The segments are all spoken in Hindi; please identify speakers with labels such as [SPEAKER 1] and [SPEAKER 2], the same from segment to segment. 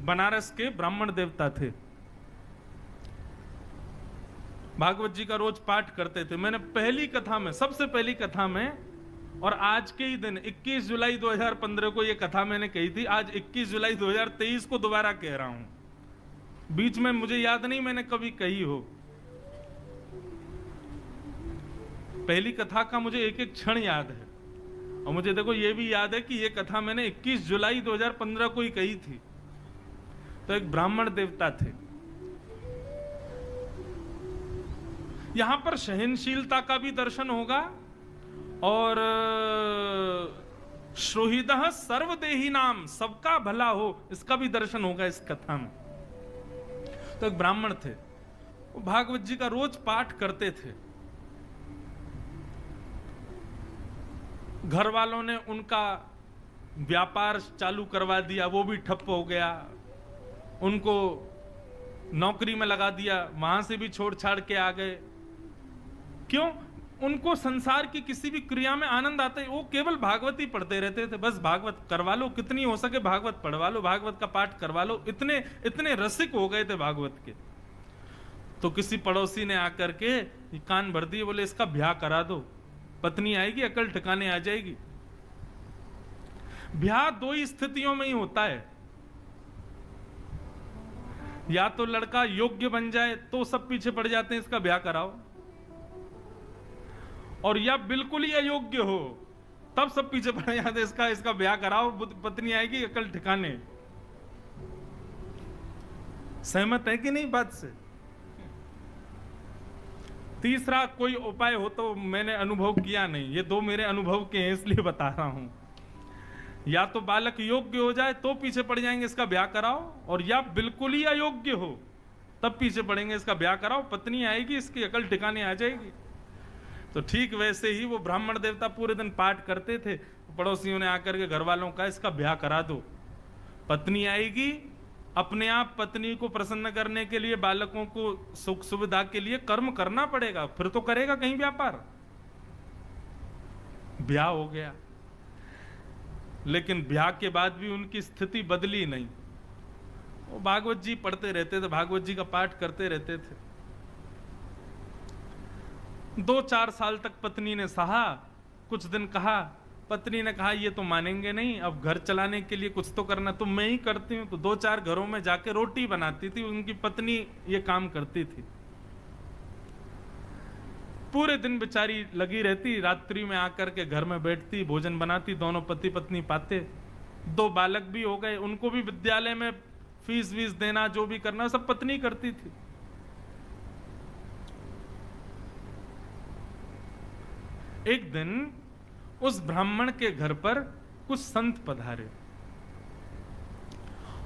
[SPEAKER 1] बनारस के ब्राह्मण देवता थे, भागवत जी का रोज पाठ करते थे। मैंने पहली कथा में, सबसे पहली कथा में, और आज के ही दिन 21 जुलाई 2015 को ये कथा मैंने कही थी, आज 21 जुलाई 2023 को दोबारा कह रहा हूं। बीच में मुझे याद नहीं मैंने कभी कही हो। पहली कथा का मुझे एक एक क्षण याद है, और मुझे देखो ये भी याद है कि ये कथा मैंने 21 जुलाई 2015 को ही कही थी। तो एक ब्राह्मण देवता थे। यहां पर सहनशीलता का भी दर्शन होगा और श्रोहिदः सर्वदेही नाम, सबका भला हो, इसका भी दर्शन होगा इस कथा में। तो एक ब्राह्मण थे, वो भागवत जी का रोज पाठ करते थे। घर वालों ने उनका व्यापार चालू करवा दिया, वो भी ठप हो गया। उनको नौकरी में लगा दिया, वहां से भी छोड़ छाड़ के आ गए। क्यों? उनको संसार की किसी भी क्रिया में आनंद आता है, वो केवल भागवत ही पढ़ते रहते थे। बस भागवत करवा लो, कितनी हो सके भागवत पढ़वा लो, भागवत का पाठ करवा लो। इतने इतने रसिक हो गए थे भागवत के। तो किसी पड़ोसी ने आकर के कान भर दिए, बोले इसका ब्याह करा दो, पत्नी आएगी, अकल ठिकाने आ जाएगी। ब्याह दो ही स्थितियों में ही होता है, या तो लड़का योग्य बन जाए तो सब पीछे पड़ जाते हैं इसका ब्याह कराओ, और या बिल्कुल ही अयोग्य हो तब सब पीछे पड़ जाते हैं इसका ब्याह कराओ, पत्नी आएगी, अकल ठिकाने। सहमत है कि नहीं बात से? तीसरा कोई उपाय हो तो मैंने अनुभव किया नहीं, ये दो मेरे अनुभव के हैं इसलिए बता रहा हूं। या तो बालक योग्य हो जाए तो पीछे पड़ जाएंगे इसका ब्याह कराओ, और या बिल्कुल ही अयोग्य हो तब पीछे पड़ेंगे इसका ब्याह कराओ, पत्नी आएगी, इसकी अकल ठिकाने आ जाएगी। तो ठीक वैसे ही वो ब्राह्मण देवता पूरे दिन पाठ करते थे। पड़ोसियों ने आकर के घर वालों का इसका ब्याह करा दो, पत्नी आएगी, अपने आप पत्नी को प्रसन्न करने के लिए, बालकों को सुख सुविधा के लिए कर्म करना पड़ेगा, फिर तो करेगा कहीं व्यापार। ब्याह हो गया, लेकिन ब्याह के बाद भी उनकी स्थिति बदली नहीं। वो भागवत जी पढ़ते रहते थे, भागवत जी का पाठ करते रहते थे। 2-4 साल तक पत्नी ने सहा। कुछ दिन कहा, पत्नी ने कहा ये तो मानेंगे नहीं, अब घर चलाने के लिए कुछ तो करना, तो मैं ही करती हूं। तो 2-4 घरों में जाके रोटी बनाती थी, उनकी पत्नी ये काम करती थी। पूरे दिन बेचारी लगी रहती, रात्रि में आकर के घर में बैठती, भोजन बनाती, दोनों पति पत्नी पाते। 2 बालक भी हो गए, उनको भी विद्यालय में फीस वीस देना, जो भी करना सब पत्नी करती थी। एक दिन उस ब्राह्मण के घर पर कुछ संत पधारे,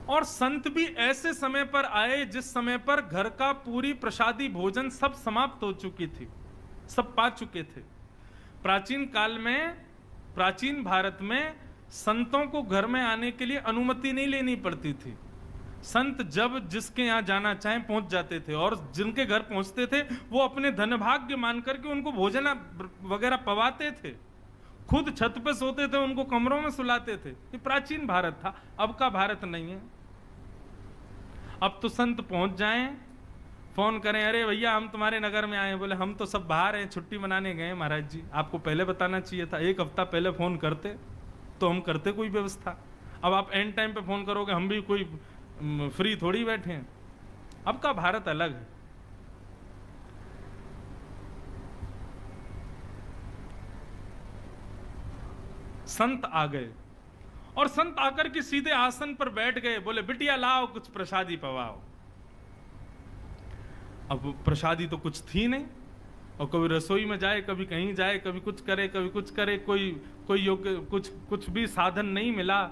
[SPEAKER 1] और संत भी ऐसे समय पर आए जिस समय पर घर का पूरी प्रसादी भोजन सब समाप्त हो चुकी थी, सब पा चुके थे। प्राचीन काल में, प्राचीन भारत में संतों को घर में आने के लिए अनुमति नहीं लेनी पड़ती थी। संत जब जिसके यहां जाना चाहे पहुंच जाते थे, और जिनके घर पहुंचते थे वो अपने धनभाग्य मान करके उनको भोजन वगैरह पवाते थे, खुद छत पे सोते थे, उनको कमरों में सुलाते थे। ये प्राचीन भारत था, अब का भारत नहीं है। अब तो संत पहुंच जाएं, फोन करें, अरे भैया हम तुम्हारे नगर में आए। बोले हम तो सब बाहर हैं, छुट्टी मनाने गए महाराज जी, आपको पहले बताना चाहिए था, 1 हफ्ता पहले फोन करते तो हम करते कोई व्यवस्था। अब आप एंड टाइम पे फोन करोगे, हम भी कोई फ्री थोड़ी बैठे हैं। अब का भारत अलग है। संत आ गए, और संत आकर के सीधे आसन पर बैठ गए। बोले बिटिया लाओ कुछ प्रसादी पवाओ। अब प्रसादी तो कुछ थी नहीं, और कभी रसोई में जाए, कभी कहीं जाए, कभी कुछ करे, कभी कुछ करे, कोई योग्य कुछ भी साधन नहीं मिला।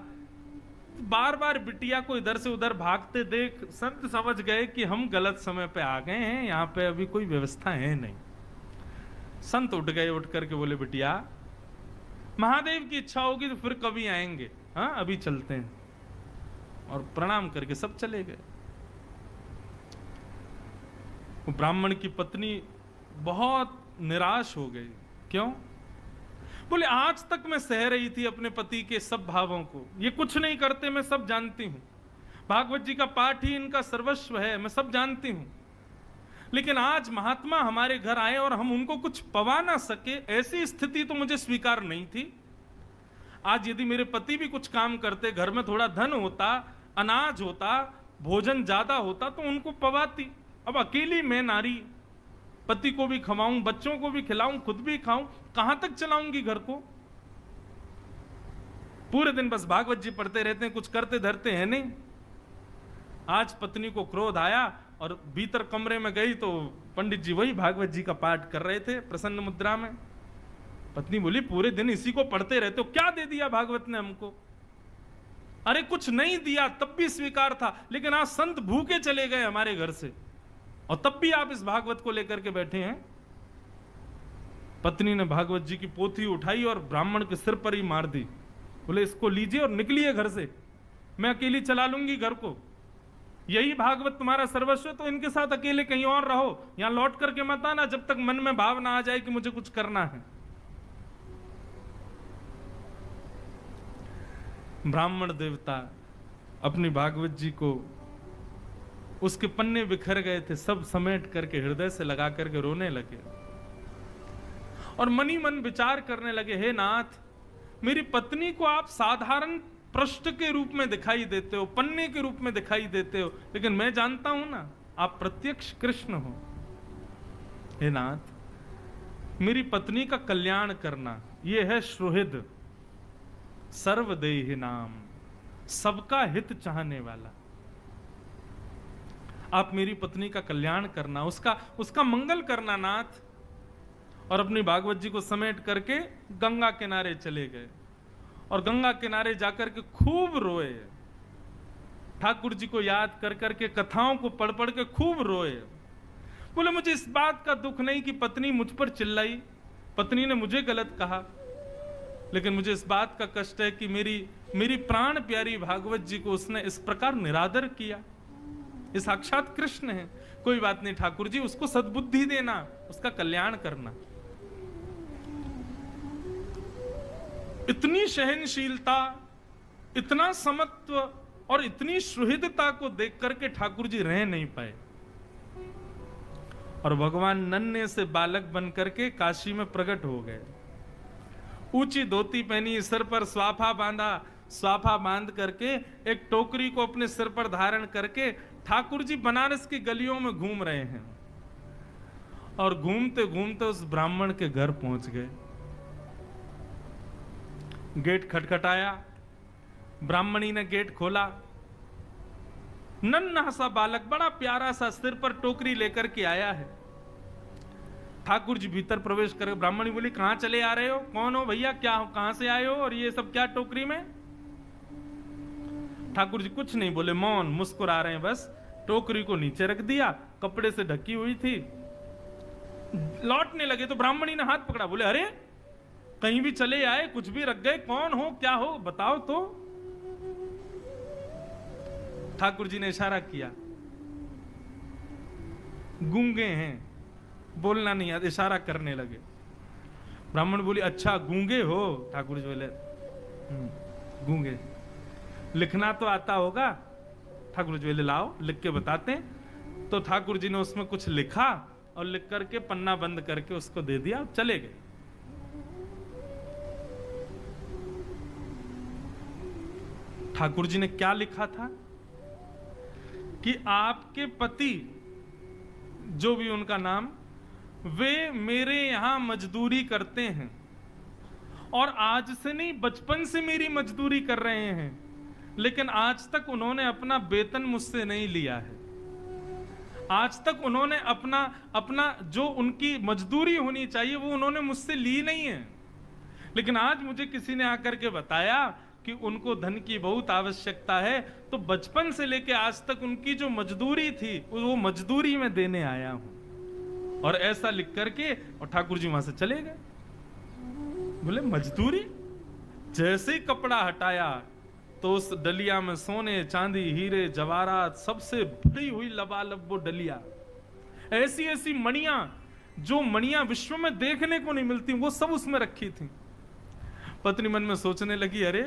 [SPEAKER 1] बार बार बिटिया को इधर से उधर भागते देख संत समझ गए कि हम गलत समय पे आ गए हैं, यहां पे अभी कोई व्यवस्था है नहीं। संत उठ गए, उठ करके बोले बिटिया महादेव की इच्छा होगी तो फिर कभी आएंगे, हाँ अभी चलते हैं। और प्रणाम करके सब चले गए। ब्राह्मण की पत्नी बहुत निराश हो गई। क्यों? बोले आज तक मैं सह रही थी अपने पति के सब भावों को, ये कुछ नहीं करते, मैं सब जानती हूं, भागवत जी का पाठ ही इनका सर्वस्व है, मैं सब जानती हूं। लेकिन आज महात्मा हमारे घर आए और हम उनको कुछ पवा ना सके, ऐसी स्थिति तो मुझे स्वीकार नहीं थी। आज यदि मेरे पति भी कुछ काम करते, घर में थोड़ा धन होता, अनाज होता, भोजन ज्यादा होता, तो उनको पवाती। अब अकेली मैं नारी, पति को भी खवाऊं, बच्चों को भी खिलाऊं, खुद भी खाऊं, कहां तक चलाऊंगी घर को? पूरे दिन बस भागवत जी पढ़ते रहते हैं, कुछ करते धरते हैं नहीं। आज पत्नी को क्रोध आया और भीतर कमरे में गई तो पंडित जी वही भागवत जी का पाठ कर रहे थे प्रसन्न मुद्रा में। पत्नी बोली, पूरे दिन इसी को पढ़ते रहते हो, क्या दे दिया भागवत ने हमको? अरे कुछ नहीं दिया तब भी स्वीकार था, लेकिन आज संत भूखे चले गए हमारे घर से और तब भी आप इस भागवत को लेकर के बैठे हैं। पत्नी ने भागवत जी की पोथी उठाई और ब्राह्मण के सिर पर ही मार दी। बोले, इसको लीजिए और निकलिए घर से, मैं अकेली चला लूंगी घर को। यही भागवत तुम्हारा सर्वस्व है तो इनके साथ अकेले कहीं और रहो, यहां लौट करके मत आना जब तक मन में भाव ना आ जाए कि मुझे कुछ करना है। ब्राह्मण देवता अपनी भागवत जी को, उसके पन्ने बिखर गए थे, सब समेट करके हृदय से लगा करके रोने लगे और मनी मन विचार करने लगे, हे नाथ, मेरी पत्नी को आप साधारण पृष्ठ के रूप में दिखाई देते हो, पन्ने के रूप में दिखाई देते हो, लेकिन मैं जानता हूं ना आप प्रत्यक्ष कृष्ण हो। हे नाथ, मेरी पत्नी का कल्याण करना, यह है सुहृद सर्वदेहि नाम, सबका हित चाहने वाला। आप मेरी पत्नी का कल्याण करना, उसका मंगल करना नाथ। और अपनी भागवत जी को समेट करके गंगा किनारे चले गए और गंगा किनारे जाकर के खूब रोए, ठाकुर जी को याद कर करके, कथाओं को पढ़ पढ़ के खूब रोए। बोले, मुझे इस बात का दुख नहीं कि पत्नी मुझ पर चिल्लाई, पत्नी ने मुझे गलत कहा, लेकिन मुझे इस बात का कष्ट है कि मेरी प्राण प्यारी भागवत जी को उसने इस प्रकार निरादर किया। ये साक्षात कृष्ण है। कोई बात नहीं ठाकुर जी, उसको सद्बुद्धि देना, उसका कल्याण करना। इतनी सहनशीलता, इतना समत्व और इतनी सुहृदता को देख करके ठाकुर जी रह नहीं पाए और भगवान नन्हे से बालक बन करके काशी में प्रकट हो गए। ऊंची धोती पहनी, सिर पर स्वाफा बांधा, स्वाफा बांध करके एक टोकरी को अपने सिर पर धारण करके ठाकुर जी बनारस की गलियों में घूम रहे हैं और घूमते घूमते उस ब्राह्मण के घर पहुंच गए। गेट खटखटाया, ब्राह्मणी ने गेट खोला। नन्हा सा बालक, बड़ा प्यारा सा, सिर पर टोकरी लेकर के आया है। ठाकुर जी भीतर प्रवेश कर, ब्राह्मणी बोली, कहां चले आ रहे हो? कौन हो भैया? क्या हो? कहां से आए हो? और ये सब क्या टोकरी में? ठाकुर जी कुछ नहीं बोले, मौन, मुस्कुरा रहे हैं बस। टोकरी को नीचे रख दिया, कपड़े से ढकी हुई थी। लौटने लगे तो ब्राह्मणी ने हाथ पकड़ा, बोले, अरे कहीं भी चले आए, कुछ भी रख गए, कौन हो, क्या हो, बताओ तो। ठाकुर जी ने इशारा किया, गूंगे हैं, बोलना नहीं आता, इशारा करने लगे। ब्राह्मण बोली, अच्छा गूंगे हो? ठाकुर जी बोले, गूंगे, लिखना तो आता होगा? ठाकुर जी बोले, लाओ लिख के बताते हैं। तो ठाकुर जी ने उसमें कुछ लिखा और लिख करके पन्ना बंद करके उसको दे दिया, चले गए। ठाकुर जी ने क्या लिखा था कि आपके पति, जो भी उनका नाम, वे मेरे यहां मजदूरी करते हैं और आज से नहीं, बचपन से मेरी मजदूरी कर रहे हैं, लेकिन आज तक उन्होंने अपना वेतन मुझसे नहीं लिया है। आज तक उन्होंने अपना जो उनकी मजदूरी होनी चाहिए वो उन्होंने मुझसे ली नहीं है। लेकिन आज मुझे किसी ने आकर के बताया कि उनको धन की बहुत आवश्यकता है, तो बचपन से लेके आज तक उनकी जो मजदूरी थी वो मजदूरी में देने आया हूं। और ऐसा लिख करके और ठाकुर जी वहां से चले गए। बोले, मजदूरी? जैसे ही कपड़ा हटाया तो उस डलिया में सोने, चांदी, हीरे, जवाहरात, सबसे भरी हुई लबालब वो डलिया, ऐसी ऐसी मणियां, जो मणियां विश्व में देखने को नहीं मिलती, वो सब उसमें रखी थी। पत्नी मन में सोचने लगी, अरे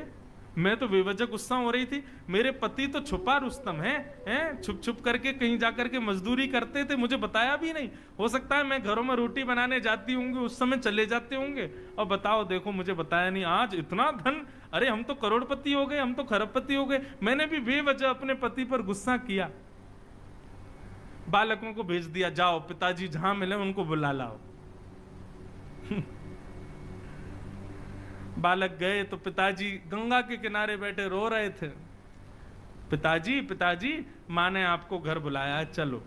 [SPEAKER 1] मैं तो बेवजह गुस्सा हो रही थी, मेरे पति तो छुपा रुस्तम हैं, छुप छुप करके कहीं जाकर के मजदूरी करते थे, मुझे बताया भी नहीं। हो सकता है मैं घरों में रोटी बनाने जाती होंगी, उस समय चले जाते होंगे, और बताओ देखो मुझे बताया नहीं। आज इतना धन, अरे हम तो करोड़पति हो गए, हम तो खरबपति हो गए। मैंने भी बेवजह अपने पति पर गुस्सा किया। बालकों को भेज दिया, जाओ पिताजी जहां मिले उनको बुला लाओ। बालक गए तो पिताजी गंगा के किनारे बैठे रो रहे थे। पिताजी पिताजी, माँ ने आपको घर बुलाया, चलो।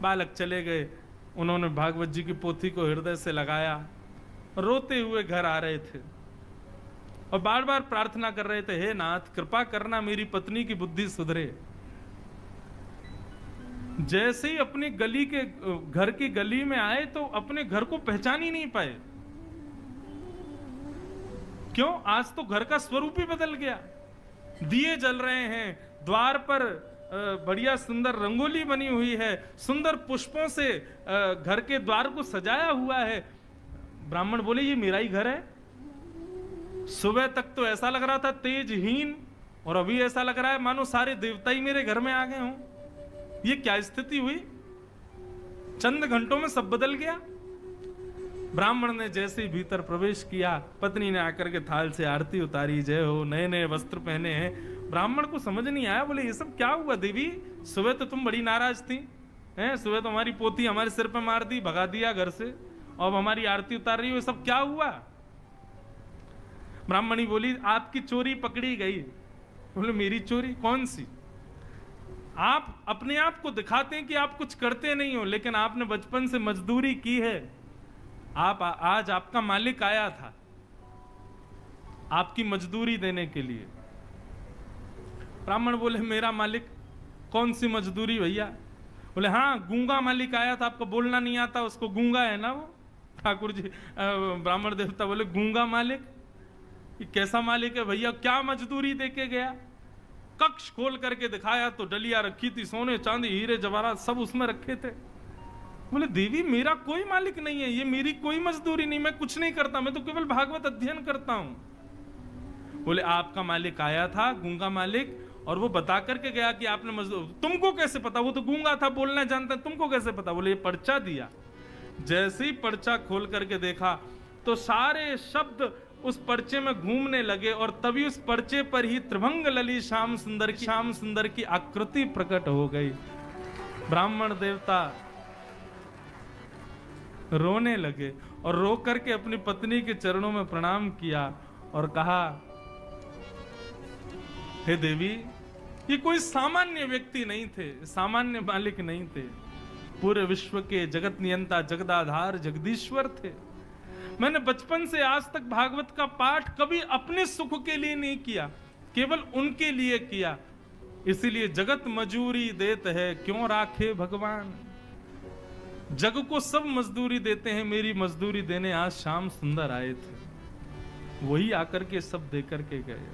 [SPEAKER 1] बालक चले गए, उन्होंने भागवत जी की पोथी को हृदय से लगाया, रोते हुए घर आ रहे थे और बार बार प्रार्थना कर रहे थे, हे नाथ कृपा करना मेरी पत्नी की बुद्धि सुधरे। जैसे ही अपनी गली के घर की गली में आए तो अपने घर को पहचान ही नहीं पाए। क्यों? आज तो घर का स्वरूप ही बदल गया। दिए जल रहे हैं, द्वार पर बढ़िया सुंदर रंगोली बनी हुई है, सुंदर पुष्पों से घर के द्वार को सजाया हुआ है। ब्राह्मण बोले ये मेरा ही घर है। सुबह तक तो ऐसा लग रहा था तेजहीन, और अभी ऐसा लग रहा है मानो सारे देवता ही मेरे घर में आ गए हों। ये क्या स्थिति हुई? चंद घंटों में सब बदल गया। ब्राह्मण ने जैसे ही भीतर प्रवेश किया, पत्नी ने आकर के थाल से आरती उतारी, जय हो, नए नए वस्त्र पहने हैं। ब्राह्मण को समझ नहीं आया, बोले ये सब क्या हुआ देवी? सुबह तो तुम बड़ी नाराज थी, हैं? सुबह तो हमारी पोती हमारे सिर पे मार दी, भगा दिया घर से, और हमारी आरती उतार रही हो, ये सब क्या हुआ? ब्राह्मणी बोली आपकी चोरी पकड़ी गई। बोले मेरी चोरी? कौन सी? आप अपने आप को दिखाते हैं कि आप कुछ करते नहीं हो, लेकिन आपने बचपन से मजदूरी की है। आप आज आपका मालिक आया था आपकी मजदूरी देने के लिए। ब्राह्मण बोले मेरा मालिक? कौन सी मजदूरी भैया? बोले हाँ, गूंगा मालिक आया था, आपको बोलना नहीं आता, उसको गूंगा है ना वो। ठाकुर जी ब्राह्मण देवता बोले गूंगा मालिक? ये कैसा मालिक है भैया? क्या मजदूरी देके गया? कक्ष खोल करके दिखाया तो डलिया रखी थी, सोने चांदी हीरे जवाहरात सब उसमें रखे थे। बोले देवी मेरा कोई मालिक नहीं है, ये मेरी कोई मजदूरी नहीं, मैं कुछ नहीं करता, मैं तो केवल भागवत अध्ययन करता हूं। बोले आपका मालिक आया था, गूंगा मालिक, और वो बता करके गया कि आपने मजदूर। तुमको कैसे पता? वो तो गूंगा था, बोलना जानता, तुमको कैसे पता? बोले ये पर्चा दिया। जैसे ही पर्चा खोल करके देखा तो सारे शब्द उस पर्चे में घूमने लगे, और तभी उस पर्चे पर ही त्रिभंग लली श्याम सुंदर की आकृति प्रकट हो गई। ब्राह्मण देवता रोने लगे और रो करके अपनी पत्नी के चरणों में प्रणाम किया और कहा, हे देवी, ये कोई सामान्य व्यक्ति नहीं थे, सामान्य मालिक नहीं थे, पूरे विश्व के जगत नियंता, जगदाधार, जगदीश्वर थे। मैंने बचपन से आज तक भागवत का पाठ कभी अपने सुख के लिए नहीं किया, केवल उनके लिए किया। इसीलिए जगत मजूरी देते हैं, क्यों राखे भगवान। जग को सब मजदूरी देते हैं, मेरी मजदूरी देने आज श्याम सुंदर आए थे, वही आकर के सब दे करके गए।